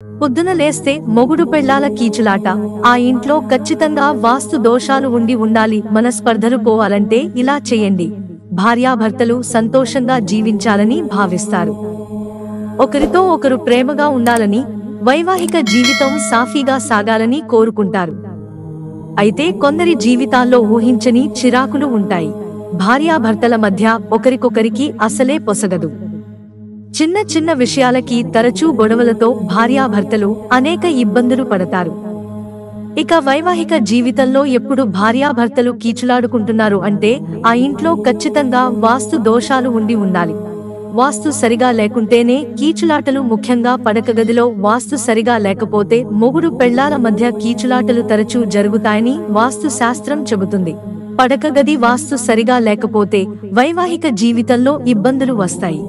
పొద్దున లేస్తే మొగుడు పెళ్లాల కీచులాట, ఆ ఇంట్లో ఖచ్చితంగా వాస్తు దోషాలు ఉండాలి. మనస్పర్ధలు పోవాలంటే ఇలా చేయండి. భార్యాభర్తలు సంతోషంగా జీవించాలని భావిస్తారు. ఒకరితో ఒకరు ప్రేమగా ఉండాలని, వైవాహిక జీవితం సాఫీగా సాగాలని కోరుకుంటారు. అయితే కొందరి జీవితాల్లో ఊహించని చిరాకులు ఉంటాయి. భార్యాభర్తల మధ్య ఒకరికొకరికి అసలే పొసగదు. చిన్న చిన్న విషయాలకి తరచూ గొడవలతో భార్యాభర్తలు అనేక ఇబ్బందులు పడతారు. ఇక వైవాహిక జీవితంలో ఎప్పుడు భార్యాభర్తలు కీచులాడుకుంటున్నారు అంటే ఆ ఇంట్లో ఖచ్చితంగా వాస్తు దోషాలు ఉండాలి. వాస్తు సరిగా లేకుంటేనే కీచులాటలు. ముఖ్యంగా పడక గదిలో వాస్తు సరిగా లేకపోతే మొగుడు పెళ్లాల మధ్య కీచులాటలు తరచూ జరుగుతాయని వాస్తు శాస్త్రం చెబుతుంది. పడక గది వాస్తు సరిగా లేకపోతే వైవాహిక జీవితంలో ఇబ్బందులు వస్తాయి.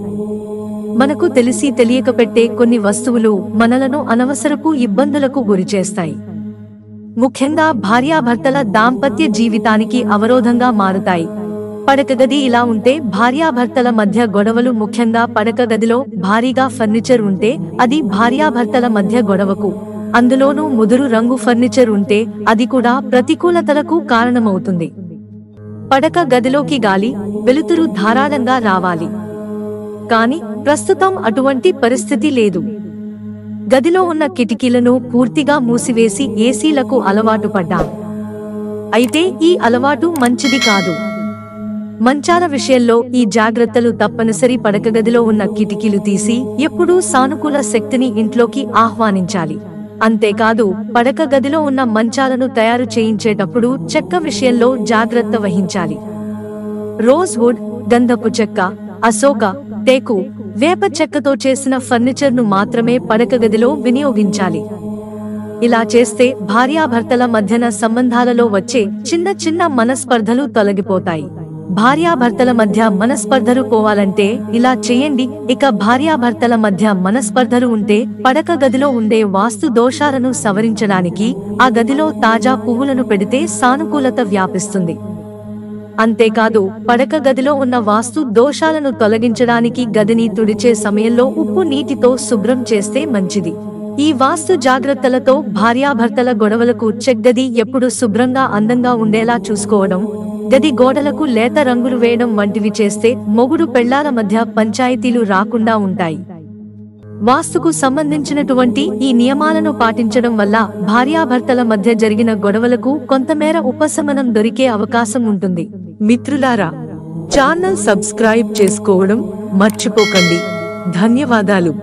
మనకు తెలిసి తెలియక పెట్టే కొన్ని వస్తువులు మనలను అనవసరపు ఇబ్బందులకు గురిచేస్తాయి. ముఖ్యంగా భార్యాభర్తల దాంపత్య జీవితానికి అవరోధంగా మారుతాయి. పడక గది ఇలా ఉంటే భార్యాభర్తల మధ్య గొడవలు. ముఖ్యంగా పడక గదిలో భారీగా ఫర్నిచర్ ఉంటే అది భార్యాభర్తల మధ్య గొడవకు, అందులోనూ ముదురు రంగు ఫర్నిచర్ ఉంటే అది కూడా ప్రతికూలతలకు కారణమవుతుంది. పడక గదిలోకి గాలి, వెలుతురు ధారాళంగా రావాలి. కాని ప్రస్తుతం అటువంటి పరిస్థితి లేదు. గదిలో ఉన్న కిటికీలను పూర్తిగా మూసివేసి ఏసీలకు అలవాటు పడ్డాం. అయితే ఈ అలవాటు మంచిది కాదు. మంచాల విషయంలో ఈ జాగ్రత్తలు తప్పనిసరి. పడక గదిలో ఉన్న కిటికీలు తీసి ఎప్పుడూ సానుకూల శక్తిని ఇంట్లోకి ఆహ్వానించాలి. అంతేకాదు పడక గదిలో ఉన్న మంచాలను తయారు చేయించేటప్పుడు చెక్క విషయంలో జాగ్రత్త వహించాలి. రోజ్ వుడ్, గంధపు చెక్క, అశోక, టేకు, వేప చెక్కతో చేసిన ఫర్నిచర్ ను మాత్రమే పడక గదిలో వినియోగించాలి. ఇలా చేస్తే భార్యాభర్తల మధ్యన సంబంధాలలో వచ్చే చిన్న చిన్న మనస్పర్ధలు తొలగిపోతాయి. భార్యాభర్తల మధ్య మనస్పర్ధలు పోవాలంటే ఇలా చేయండి. ఇక భార్యాభర్తల మధ్య మనస్పర్ధలు ఉంటే పడక గదిలో ఉండే వాస్తు దోషాలను సవరించడానికి ఆ గదిలో తాజా పువ్వులను పెడితే సానుకూలత వ్యాపిస్తుంది. అంతేకాదు పడక గదిలో ఉన్న వాస్తు దోషాలను తొలగించడానికి గదిని తుడిచే సమయంలో ఉప్పు నీటితో శుభ్రం చేస్తే మంచిది. ఈ వాస్తు జాగ్రత్తలతో భార్యాభర్తల గొడవలకు చెక్. ఎప్పుడు శుభ్రంగా అందంగా ఉండేలా చూసుకోవడం, గది గోడలకు లేత రంగులు వేయడం వంటివి చేస్తే మొగుడు పెళ్లాల మధ్య పంచాయతీలు రాకుండా ఉంటాయి. వాస్తుకు సంబంధించినటువంటి ఈ నియమాలను పాటించడం వల్ల భార్యాభర్తల మధ్య జరిగిన గొడవలకు కొంతమేర ఉపశమనం దొరికే అవకాశం ఉంటుంది. మిత్రులారా, ఛానల్ సబ్స్క్రైబ్ చేసుకోవడం మర్చిపోకండి. ధన్యవాదాలు.